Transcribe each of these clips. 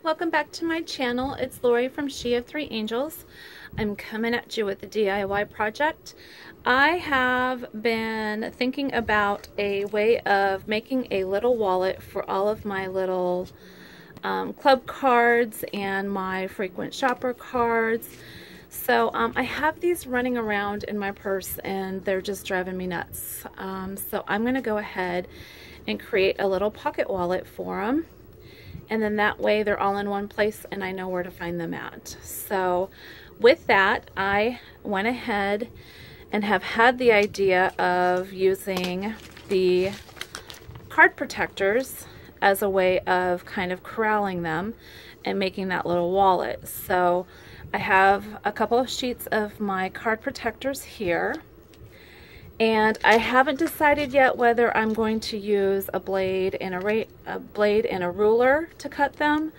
Welcome back to my channel. It's Lori from She of Three Angels. I'm coming at you with a DIY project. I have been thinking about a way of making a little wallet for all of my little club cards and my frequent shopper cards. So I have these running around in my purse and they're just driving me nuts. So I'm going to go ahead and create a little pocket wallet for them. And then that way they're all in one place and I know where to find them at. So with that, I went ahead and have had the idea of using the card protectors as a way of kind of corralling them and making that little wallet. So I have a couple of sheets of my card protectors here. And I haven't decided yet whether I'm going to use a blade and a ruler to cut them,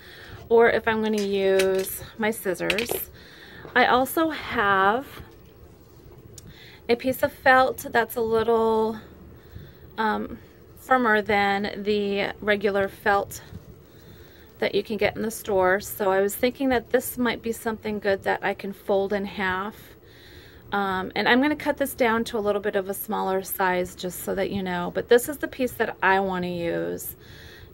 or if I'm going to use my scissors. I also have a piece of felt that's a little firmer than the regular felt that you can get in the store. So I was thinking that this might be something good that I can fold in half. And I'm going to cut this down to a little bit of a smaller size just so that you know, but this is the piece that I want to use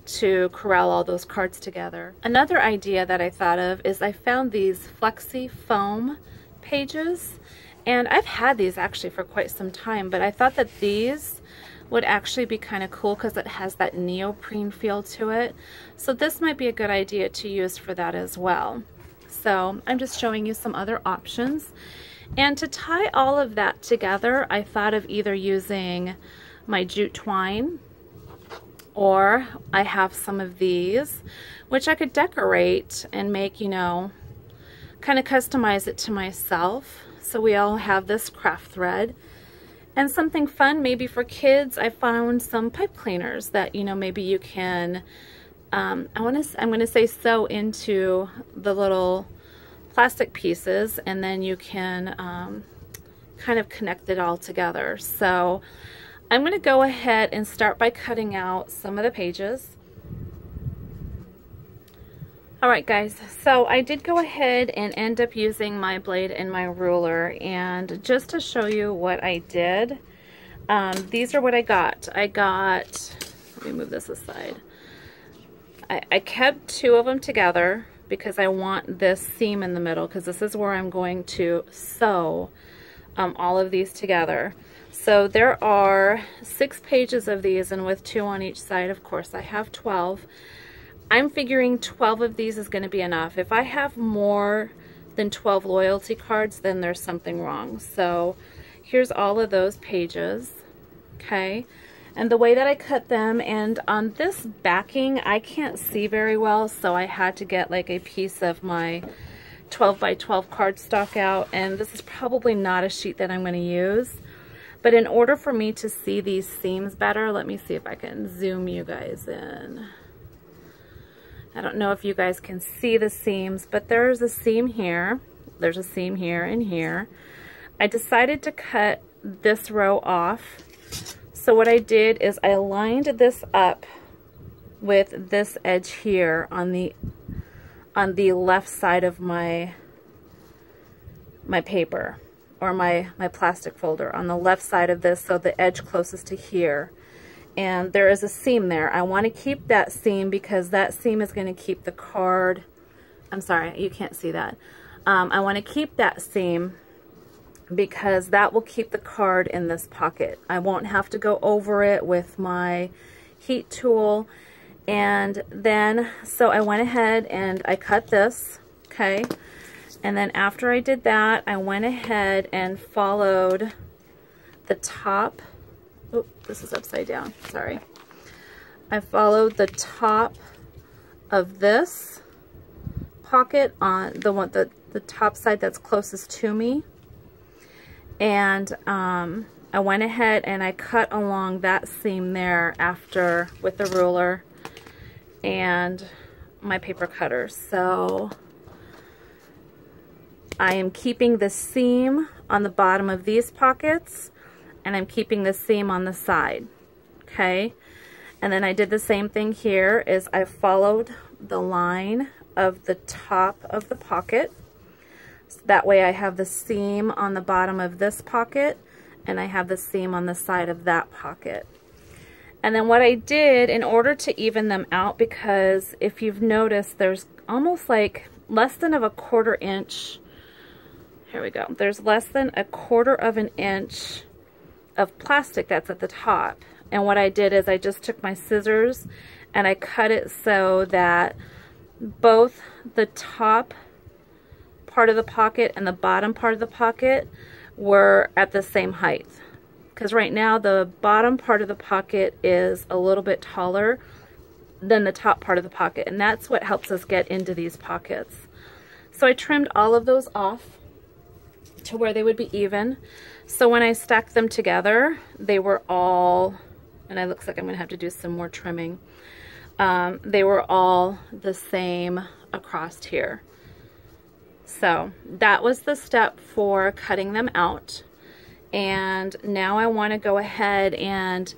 to corral all those cards together. Another idea that I thought of is I found these Flexi Foam pages, and I've had these actually for quite some time, but I thought that these would actually be kind of cool because it has that neoprene feel to it. So this might be a good idea to use for that as well. So I'm just showing you some other options. And to tie all of that together, I thought of either using my jute twine, or I have some of these, which I could decorate and make, you know, kind of customize it to myself. So we all have this craft thread. And something fun maybe for kids, I found some pipe cleaners that, you know, maybe you can, I'm going to say sew into the little plastic pieces, and then you can kind of connect it all together. So I'm going to go ahead and start by cutting out some of the pages. Alright guys, so I did go ahead and end up using my blade and my ruler, and just to show you what I did, these are what I got. Let me move this aside. I kept two of them together because I want this seam in the middle, because this is where I'm going to sew all of these together. So there are 6 pages of these, and with 2 on each side, of course, I have 12. I'm figuring 12 of these is going to be enough. If I have more than 12 loyalty cards, then there's something wrong. So here's all of those pages, okay? And the way that I cut them, and on this backing I can't see very well, so I had to get like a piece of my 12 by 12 cardstock out, and this is probably not a sheet that I'm going to use. But in order for me to see these seams better, let me see if I can zoom you guys in. I don't know if you guys can see the seams, but there's a seam here, there's a seam here and here. I decided to cut this row off. So what I did is I lined this up with this edge here on the left side of my paper, or my plastic folder, on the left side of this, so the edge closest to here. And there is a seam there. I want to keep that seam because that seam is going to keep the card, I'm sorry, you can't see that. I want to keep that seam because that will keep the card in this pocket. I won't have to go over it with my heat tool. And then, so I went ahead and I cut this, okay? And then after I did that, I went ahead and followed the top. Oh, this is upside down, sorry. I followed the top of this pocket on the top side that's closest to me. And I went ahead and I cut along that seam there after with the ruler and my paper cutter. So I am keeping the seam on the bottom of these pockets, and I'm keeping the seam on the side, okay? And then I did the same thing here, is I followed the line of the top of the pocket. So that way I have the seam on the bottom of this pocket, and I have the seam on the side of that pocket. And then what I did in order to even them out, because if you've noticed, there's almost like less than of a 1/4 inch. Here we go. There's less than a 1/4 of an inch of plastic that's at the top. And what I did is I just took my scissors and I cut it so that both the top part of the pocket and the bottom part of the pocket were at the same height. Because right now the bottom part of the pocket is a little bit taller than the top part of the pocket, and that's what helps us get into these pockets. So I trimmed all of those off to where they would be even. So when I stacked them together, they were all, and it looks like I'm gonna have to do some more trimming. They were all the same across here. So that was the step for cutting them out. And now I want to go ahead and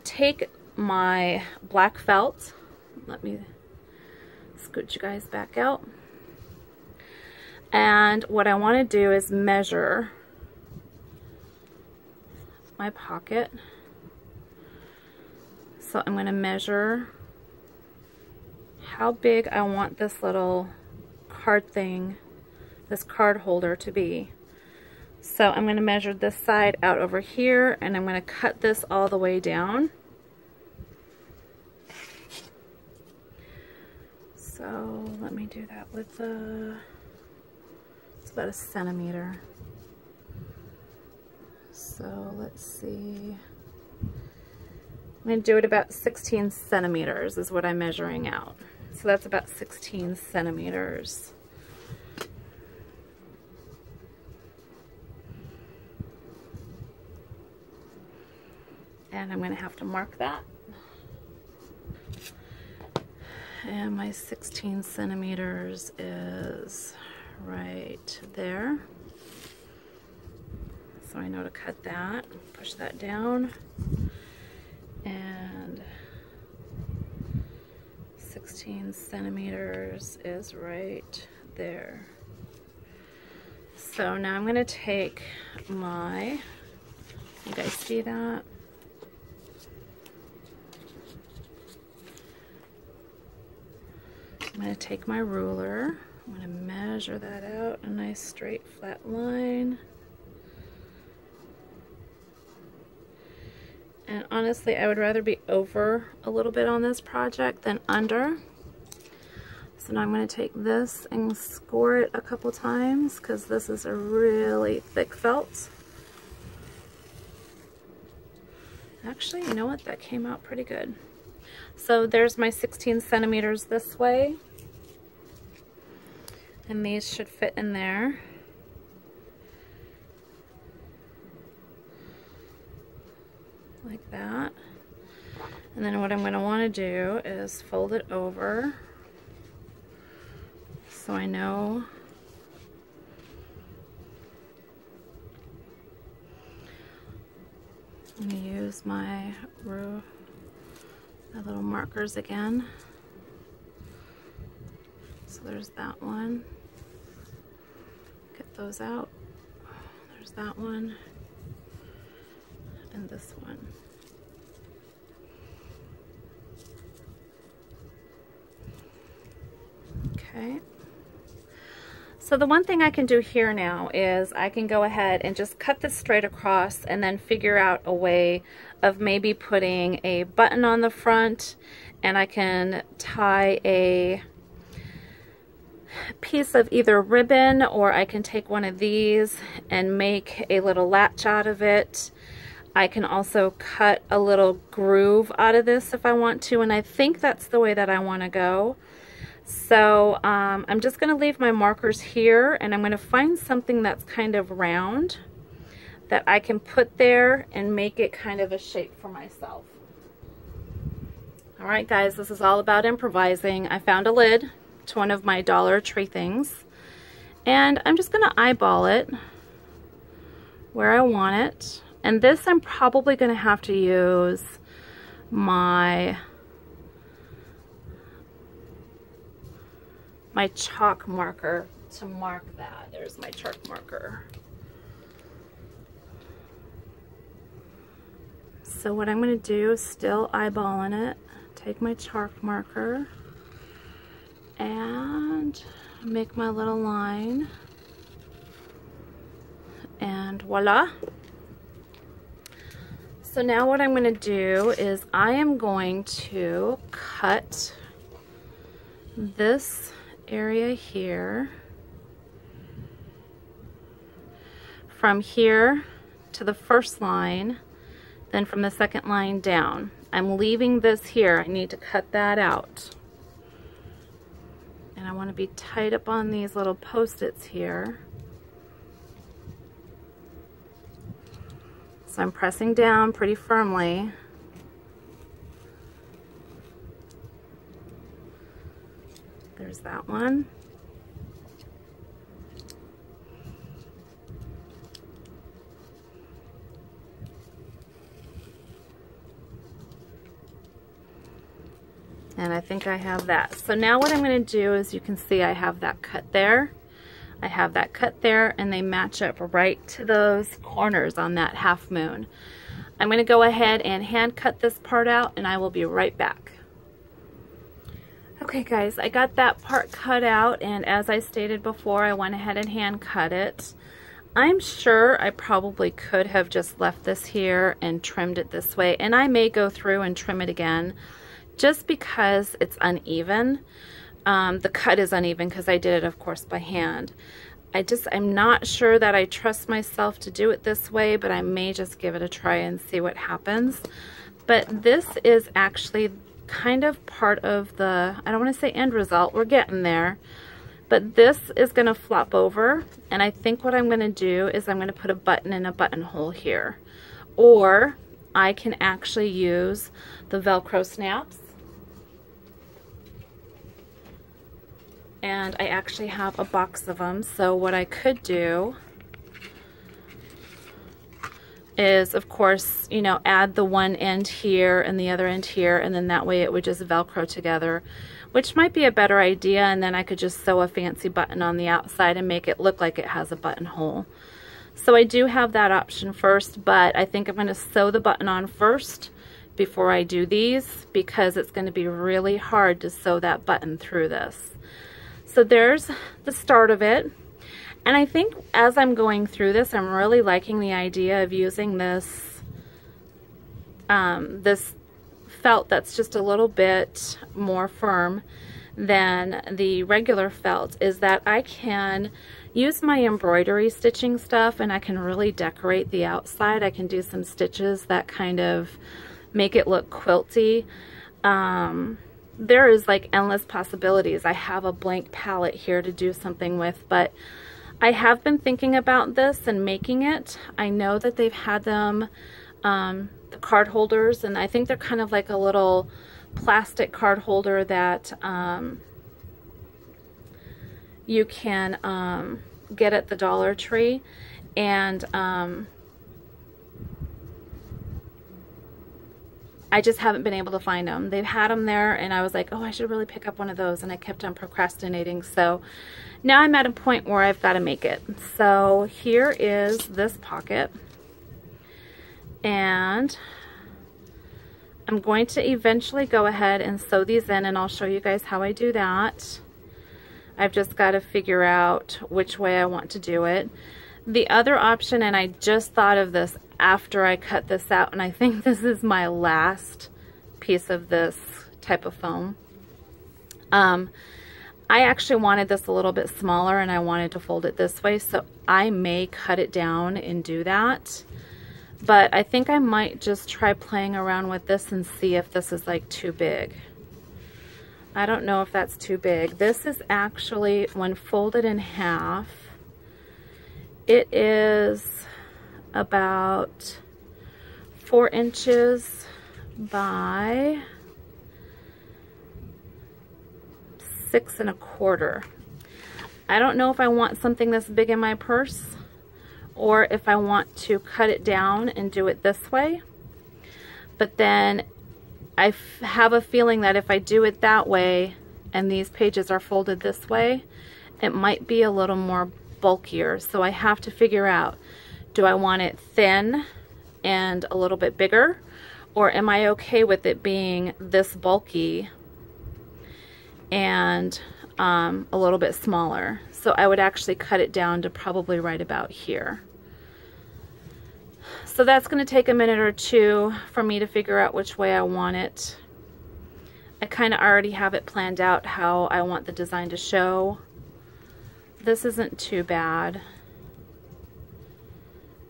take my black felt. Let me scoot you guys back out. And what I want to do is measure my pocket. So I'm going to measure how big I want this little card thing, this card holder to be. So I'm going to measure this side out over here, and I'm going to cut this all the way down. So let me do that with the, it's about 1 centimeter. So let's see. I'm going to do it about 16 centimeters is what I'm measuring out. So that's about 16 centimeters. And I'm going to have to mark that. And my 16 centimeters is right there. So I know to cut that, push that down, and 16 centimeters is right there. So now I'm going to take my, you guys see that? I'm going to take my ruler, I'm going to measure that out, a nice straight flat line. And honestly, I would rather be over a little bit on this project than under. So now I'm going to take this and score it a couple times because this is a really thick felt. Actually, you know what? That came out pretty good. So there's my 16 centimeters this way. And these should fit in there. Like that. And then what I'm going to want to do is fold it over so I know I'm going to use my little markers again. So there's that one. Get those out. There's that one. And this one. Okay. So the one thing I can do here now is I can go ahead and just cut this straight across and then figure out a way of maybe putting a button on the front, and I can tie a piece of either ribbon, or I can take one of these and make a little latch out of it. I can also cut a little groove out of this if I want to, and I think that's the way that I want to go. So I'm just going to leave my markers here, and I'm going to find something that's kind of round that I can put there and make it kind of a shape for myself. Alright guys, this is all about improvising. I found a lid to one of my Dollar Tree things, And I'm just gonna eyeball it where I want it. And this I'm probably gonna have to use my chalk marker to mark that. There's my chalk marker. So what I'm going to do is still eyeballing it, take my chalk marker and make my little line, and voila. So now what I'm going to do is I am going to cut this area here from here to the first line, then from the second line down. I'm leaving this here. I need to cut that out. And I want to be tight up on these little post-its here. So I'm pressing down pretty firmly. There's that one. And I think I have that. So now what I'm going to do is, you can see I have that cut there. I have that cut there, and they match up right to those corners on that half moon. I'm going to go ahead and hand cut this part out, and I will be right back. Okay guys, I got that part cut out, and as I stated before, I went ahead and hand cut it. I'm sure I probably could have just left this here and trimmed it this way, and I may go through and trim it again just because it's uneven. The cut is uneven because I did it, of course, by hand. I'm not sure that I trust myself to do it this way, but I may just give it a try and see what happens. But this is actually kind of part of the, I don't want to say end result, we're getting there, but this is going to flop over, and I think what I'm going to do is I'm going to put a button in a buttonhole here, or I can actually use the Velcro snaps. And I actually have a box of them, so what I could do is, of course, you know, add the one end here and the other end here, and then that way it would just Velcro together, which might be a better idea, and then I could just sew a fancy button on the outside and make it look like it has a buttonhole. So I do have that option first, but I think I'm going to sew the button on first before I do these, because it's going to be really hard to sew that button through this. So there's the start of it. And I think as I'm going through this, I'm really liking the idea of using this, this felt that's just a little bit more firm than the regular felt, is that I can use my embroidery stitching stuff and I can really decorate the outside. I can do some stitches that kind of make it look quilty. There is like endless possibilities. I have a blank palette here to do something with, but I have been thinking about this and making it. I know that they've had them, the card holders, and I think they're kind of like a little plastic card holder that you can get at the Dollar Tree, and I just haven't been able to find them. They've had them there, and I was like, oh, I should really pick up one of those, and I kept on procrastinating. So now I'm at a point where I've got to make it. So here is this pocket, and I'm going to eventually go ahead and sew these in, and I'll show you guys how I do that. I've just got to figure out which way I want to do it. The other option, and I just thought of this after I cut this out, and I think this is my last piece of this type of foam. I actually wanted this a little bit smaller, and I wanted to fold it this way, so I may cut it down and do that. But I think I might just try playing around with this and see if this is like too big. I don't know if that's too big. This is actually, when folded in half, it is about 4 inches by 6 1/4. I don't know if I want something this big in my purse or if I want to cut it down and do it this way. But then I have a feeling that if I do it that way and these pages are folded this way, it might be a little more bulkier. So I have to figure out, do I want it thin and a little bit bigger, or am I okay with it being this bulky and a little bit smaller? So I would actually cut it down to probably right about here. So that's going to take a minute or two for me to figure out which way I want it. I kind of already have it planned out how I want the design to show. This isn't too bad.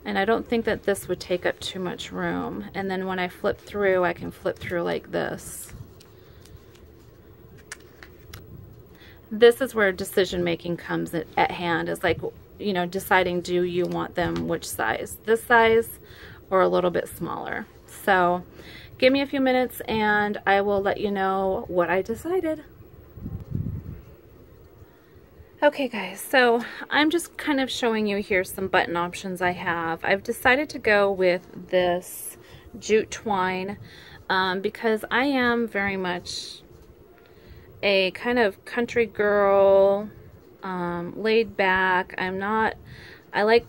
And I don't think that this would take up too much room. And then when I flip through, I can flip through like this. This is where decision making comes at hand. It's like, you know, deciding, do you want them which size? This size or a little bit smaller? So give me a few minutes and I will let you know what I decided. Okay guys, so I'm just kind of showing you here some button options I have. I've decided to go with this jute twine because I am very much a kind of country girl, laid back. I like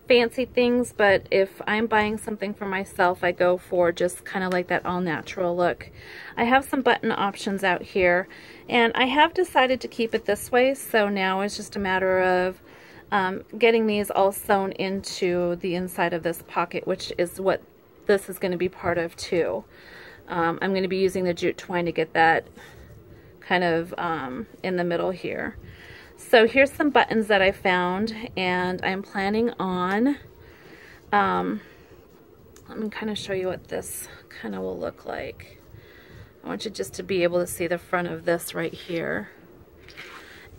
fancy things, but if I'm buying something for myself, I go for just kind of like that all natural look. I have some button options out here, and I have decided to keep it this way, so now it's just a matter of getting these all sewn into the inside of this pocket, which is what this is going to be part of too. I'm going to be using the jute twine to get that kind of in the middle here. So here's some buttons that I found, and I'm planning on, let me kind of show you what this kind of will look like. I want you just to be able to see the front of this right here.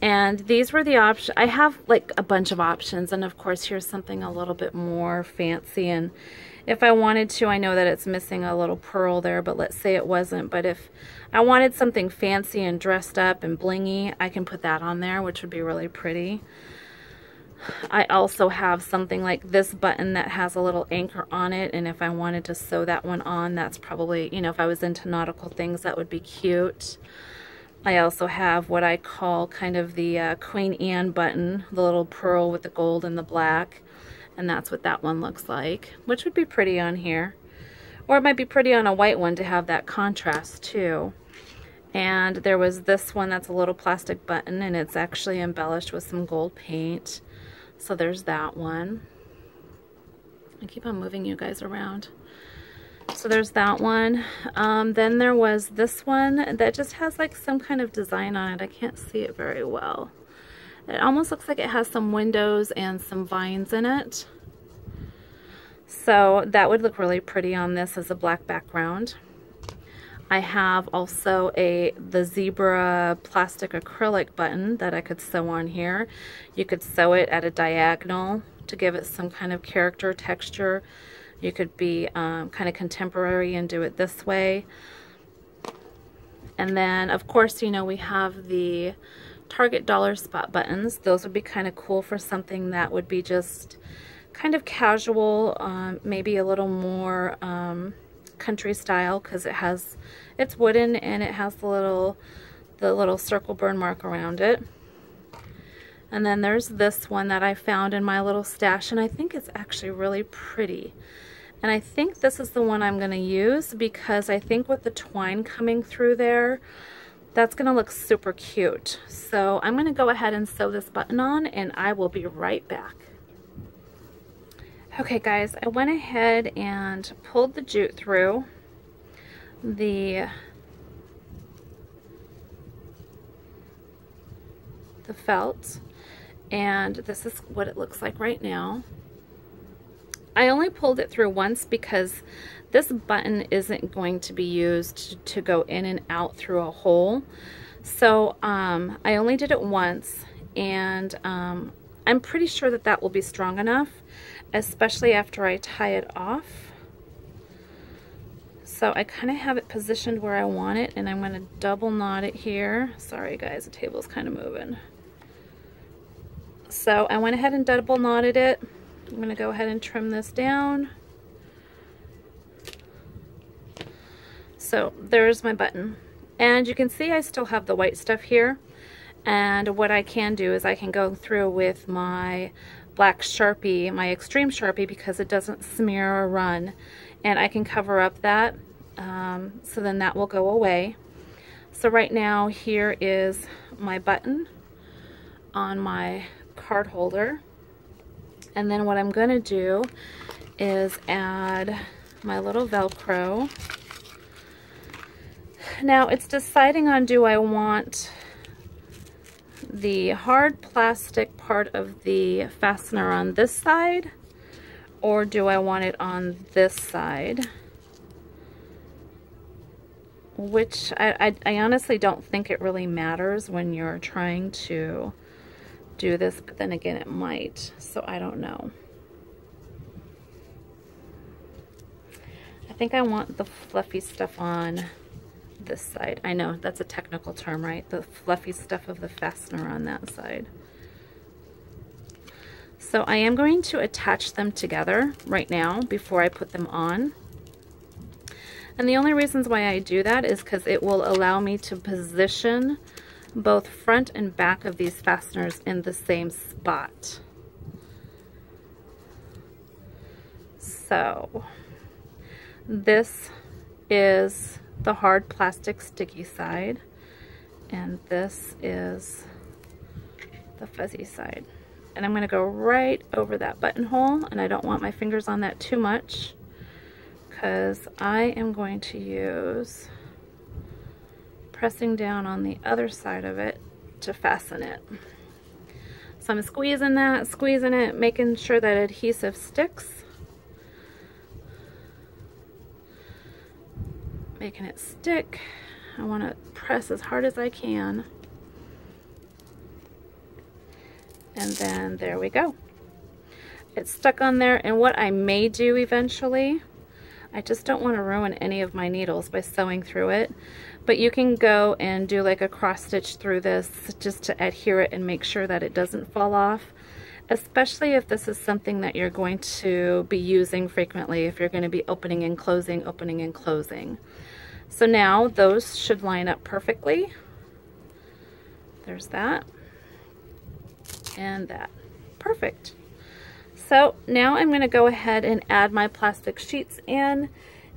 And these were the options. I have like a bunch of options, and of course here's something a little bit more fancy, and if I wanted to, I know that it's missing a little pearl there, but let's say it wasn't. But if I wanted something fancy and dressed up and blingy, I can put that on there, which would be really pretty. I also have something like this button that has a little anchor on it, and if I wanted to sew that one on, that's probably, you know, if I was into nautical things, that would be cute. I also have what I call kind of the Queen Anne button, the little pearl with the gold and the black. And that's what that one looks like, which would be pretty on here. Or it might be pretty on a white one to have that contrast too. And there was this one that's a little plastic button, and it's actually embellished with some gold paint. So there's that one. I keep on moving you guys around. So there's that one. Then there was this one that just has like some kind of design on it. I can't see it very well. It almost looks like it has some windows and some vines in it. So that would look really pretty on this as a black background. I have also the zebra plastic acrylic button that I could sew on here. You could sew it at a diagonal to give it some kind of character, texture. You could be kind of contemporary and do it this way. And then, of course, you know, we have the Target dollar spot buttons. Those would be kind of cool for something that would be just kind of casual, maybe a little more country style, because it's wooden and it has the little circle burn mark around it. And then there's this one that I found in my little stash, and I think it's actually really pretty. And I think this is the one I'm going to use, because I think with the twine coming through there, that's going to look super cute. So I'm going to go ahead and sew this button on, and I will be right back. Okay guys, I went ahead and pulled the jute through the felt, and this is what it looks like right now. I only pulled it through once because this button isn't going to be used to go in and out through a hole. So I only did it once, and I'm pretty sure that that will be strong enough, especially after I tie it off. So I kind of have it positioned where I want it, and I'm going to double knot it here. Sorry guys, the table's kind of moving. So I went ahead and double knotted it. I'm going to go ahead and trim this down. So there's my button. And you can see I still have the white stuff here. And what I can do is I can go through with my black Sharpie, my Extreme Sharpie, because it doesn't smear or run. And I can cover up that, so then that will go away. So right now here is my button on my card holder. And then what I'm going to do is add my little Velcro. Now it's deciding on, do I want the hard plastic part of the fastener on this side, or do I want it on this side? Which I honestly don't think it really matters when you're trying to do this, but then again it might, so I don't know. I think I want the fluffy stuff on this side. I know that's a technical term, right? The fluffy stuff of the fastener on that side. So I am going to attach them together right now before I put them on. And the only reasons why I do that is because it will allow me to position both front and back of these fasteners in the same spot. So this is the hard plastic sticky side, and this is the fuzzy side. And I'm going to go right over that buttonhole, and I don't want my fingers on that too much because I am going to use pressing down on the other side of it to fasten it. So I'm squeezing it, making sure that adhesive sticks. Making it stick. I want to press as hard as I can. And then there we go. It's stuck on there, and what I may do eventually, I just don't want to ruin any of my needles by sewing through it, but you can go and do like a cross stitch through this just to adhere it and make sure that it doesn't fall off, especially if this is something that you're going to be using frequently, if you're going to be opening and closing, opening and closing. So now those should line up perfectly. There's that and that. Perfect. So now I'm going to go ahead and add my plastic sheets in,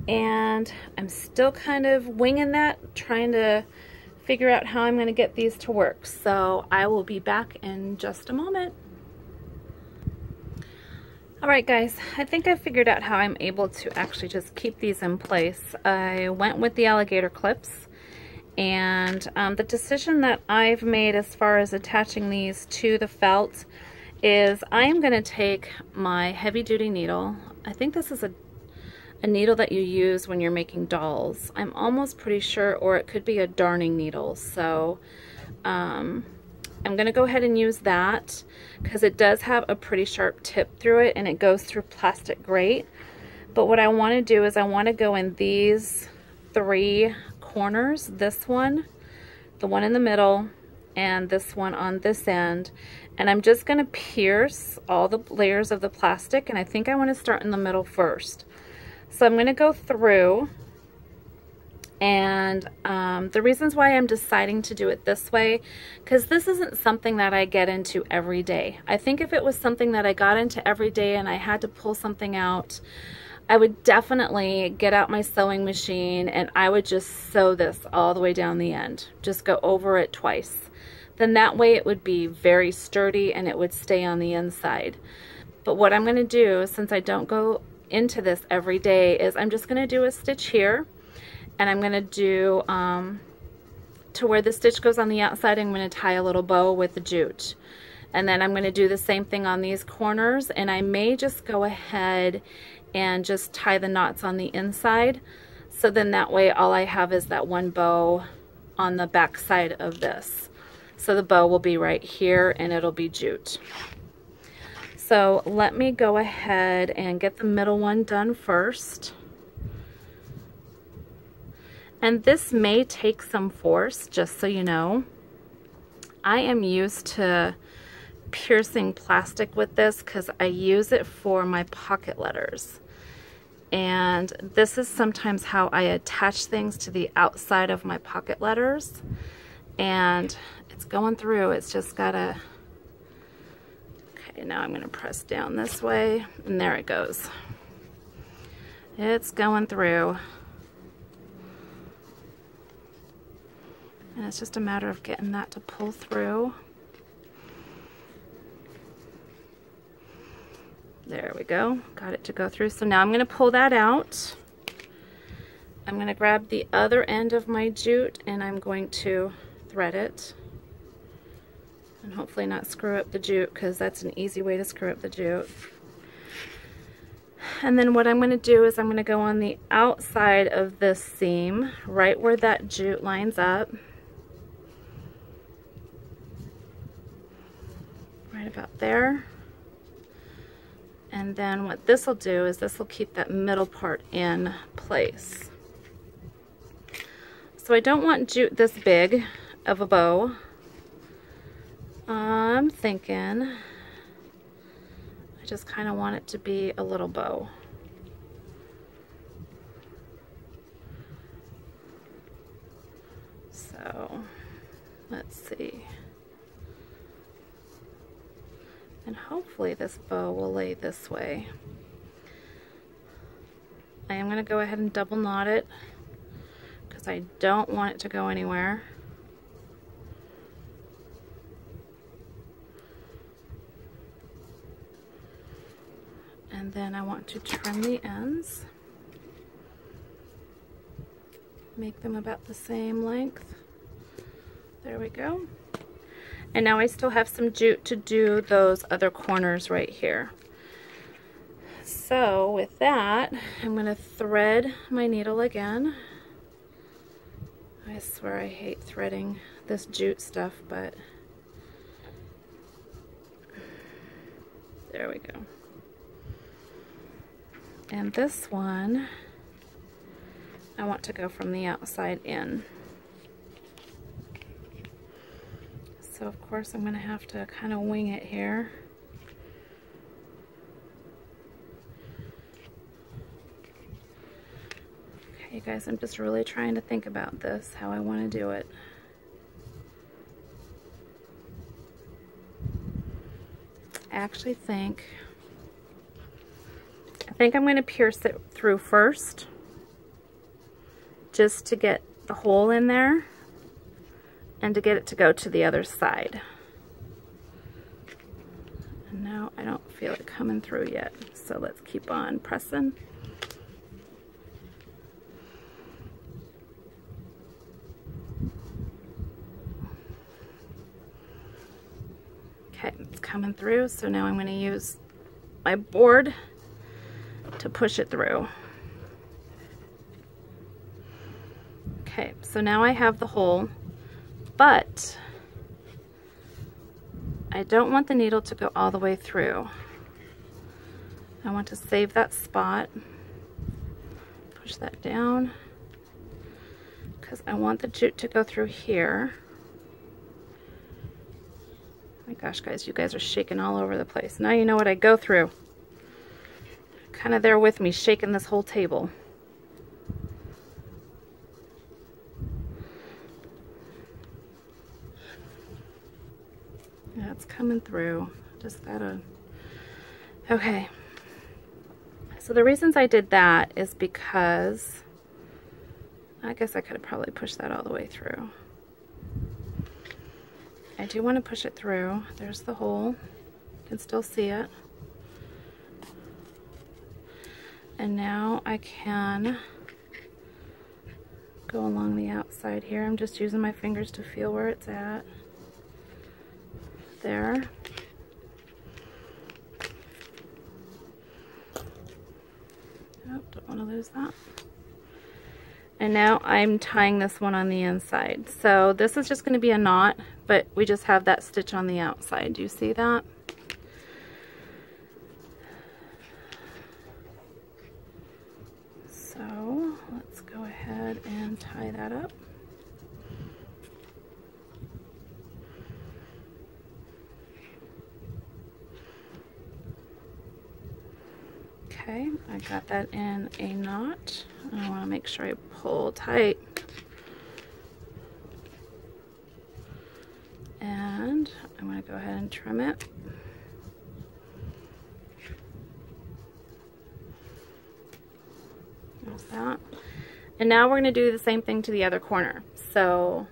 and I'm still kind of winging that, trying to figure out how I'm going to get these to work. So I will be back in just a moment. Alright guys, I think I figured out how I'm able to actually just keep these in place. I went with the alligator clips, and the decision that I've made as far as attaching these to the felt is I am going to take my heavy duty needle. I think this is a needle that you use when you're making dolls. I'm almost pretty sure, or it could be a darning needle. So I'm going to go ahead and use that because it does have a pretty sharp tip through it, and it goes through plastic great. But what I want to do is I want to go in these three corners, this one, the one in the middle, and this one on this end, and I'm just going to pierce all the layers of the plastic, and I think I want to start in the middle first. So I'm going to go through, and the reasons why I'm deciding to do it this way, because this isn't something that I get into every day. I think if it was something that I got into every day and I had to pull something out, I would definitely get out my sewing machine and I would just sew this all the way down the end. Just go over it twice. Then that way it would be very sturdy and it would stay on the inside. But what I'm going to do, since I don't go into this every day, is I'm just going to do a stitch here, and I'm going to do to where the stitch goes on the outside, I'm going to tie a little bow with the jute. And then I'm going to do the same thing on these corners, and I may just go ahead and just tie the knots on the inside. So then that way all I have is that one bow on the back side of this. So the bow will be right here and it'll be jute. So let me go ahead and get the middle one done first. And this may take some force, just so you know. I am used to piercing plastic with this because I use it for my pocket letters. And this is sometimes how I attach things to the outside of my pocket letters. And it's going through, it's just gotta, okay, now I'm gonna press down this way, and there it goes. It's going through. And it's just a matter of getting that to pull through. There we go, got it to go through. So now I'm gonna pull that out. I'm gonna grab the other end of my jute and I'm going to thread it. And hopefully not screw up the jute, because that's an easy way to screw up the jute. And then what I'm gonna do is I'm gonna go on the outside of this seam, right where that jute lines up. Right about there. And then what this will do is this will keep that middle part in place. So I don't want jute this big of a bow. I'm thinking I just kind of want it to be a little bow. So let's see. And hopefully this bow will lay this way. I am going to go ahead and double knot it because I don't want it to go anywhere. And then I want to trim the ends. Make them about the same length. There we go. And now I still have some jute to do those other corners right here. So with that, I'm going to thread my needle again. I swear I hate threading this jute stuff, but there we go. And this one, I want to go from the outside in. So of course I'm going to have to kind of wing it here. Okay, you guys, I'm just really trying to think about this, how I want to do it. I actually think I'm going to pierce it through first, just to get the hole in there and to get it to go to the other side. And now I don't feel it coming through yet, so let's keep on pressing. Okay, it's coming through, so now I'm going to use my board to push it through. Okay, so now I have the hole, but I don't want the needle to go all the way through. I want to save that spot, push that down, because I want the jute to go through here. Oh my gosh, guys, you guys are shaking all over the place. Now you know what I go through. Kind of there with me, shaking this whole table. Yeah, it's coming through. Just gotta... Okay. So the reasons I did that is because I guess I could have probably pushed that all the way through. I do want to push it through. There's the hole. You can still see it. And now I can go along the outside here. I'm just using my fingers to feel where it's at. There. Oh, don't want to lose that. And now I'm tying this one on the inside. So this is just going to be a knot, but we just have that stitch on the outside. Do you see that? So let's go ahead and tie that up. Okay, I got that in a knot. I want to make sure I pull tight. And I'm going to go ahead and trim it. There's that. And now we're going to do the same thing to the other corner. So,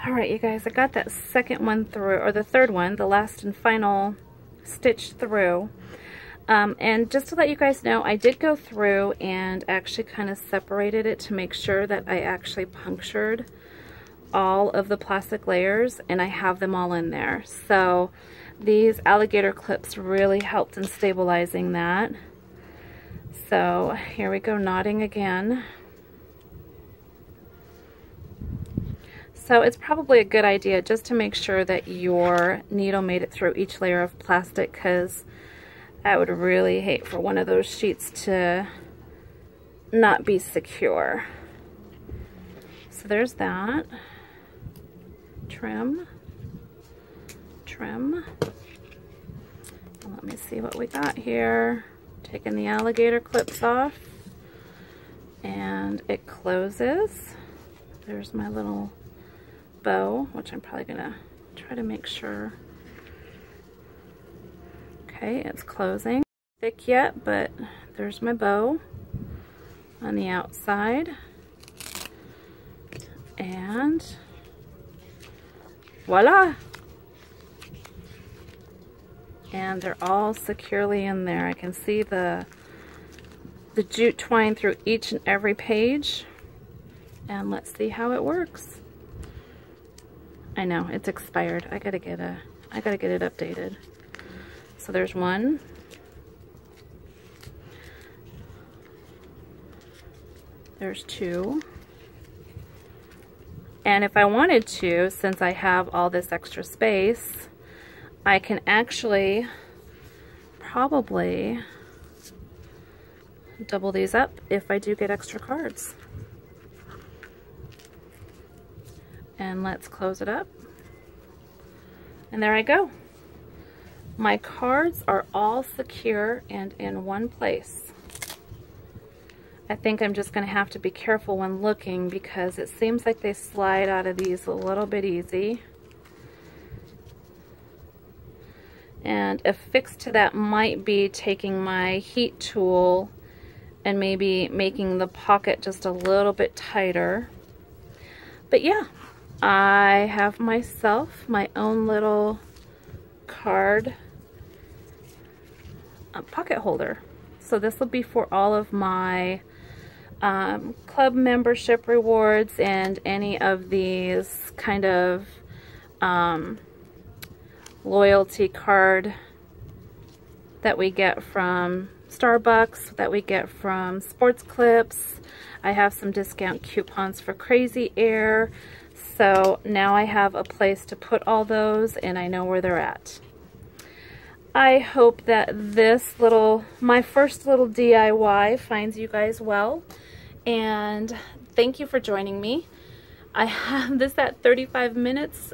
all right, you guys, I got that second one through, or the third one, the last and final stitch through. And just to let you guys know, I did go through and actually kind of separated it to make sure that I actually punctured all of the plastic layers, and I have them all in there. So these alligator clips really helped in stabilizing that. So here we go, knotting again. So it's probably a good idea just to make sure that your needle made it through each layer of plastic, because I would really hate for one of those sheets to not be secure. So there's that. Trim, trim. And let me see what we got here. Taking the alligator clips off, and it closes. There's my little bow, which I'm probably gonna try to make sure. Okay, it's closing. Thick yet, but there's my bow on the outside. And voila! And they're all securely in there. I can see the jute twine through each and every page. And let's see how it works. I know, it's expired. I gotta get it updated. So there's one. There's two. And if I wanted to, since I have all this extra space, I can actually probably double these up if I do get extra cards. And let's close it up. And there I go. My cards are all secure and in one place. I think I'm just going to have to be careful when looking, because it seems like they slide out of these a little bit easy. And a fix to that might be taking my heat tool and maybe making the pocket just a little bit tighter. But yeah, I have myself my own little card pocket holder. So this will be for all of my club membership rewards and any of these kind of loyalty card that we get from Starbucks, that we get from Sports Clips. I have some discount coupons for Crazy Air. So now I have a place to put all those, and I know where they're at. I hope that this my first little DIY finds you guys well, and thank you for joining me. I have this at 35 minutes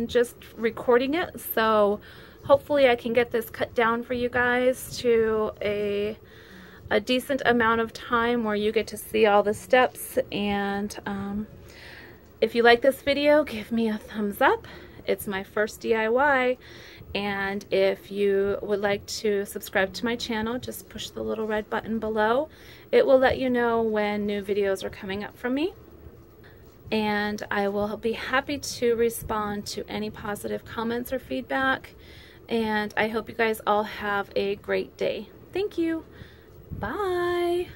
just recording it, so hopefully I can get this cut down for you guys to a decent amount of time where you get to see all the steps. And if you like this video, give me a thumbs up. It's my first DIY. And if you would like to subscribe to my channel, just push the little red button below. It will let you know when new videos are coming up from me. And I will be happy to respond to any positive comments or feedback. And I hope you guys all have a great day. Thank you. Bye.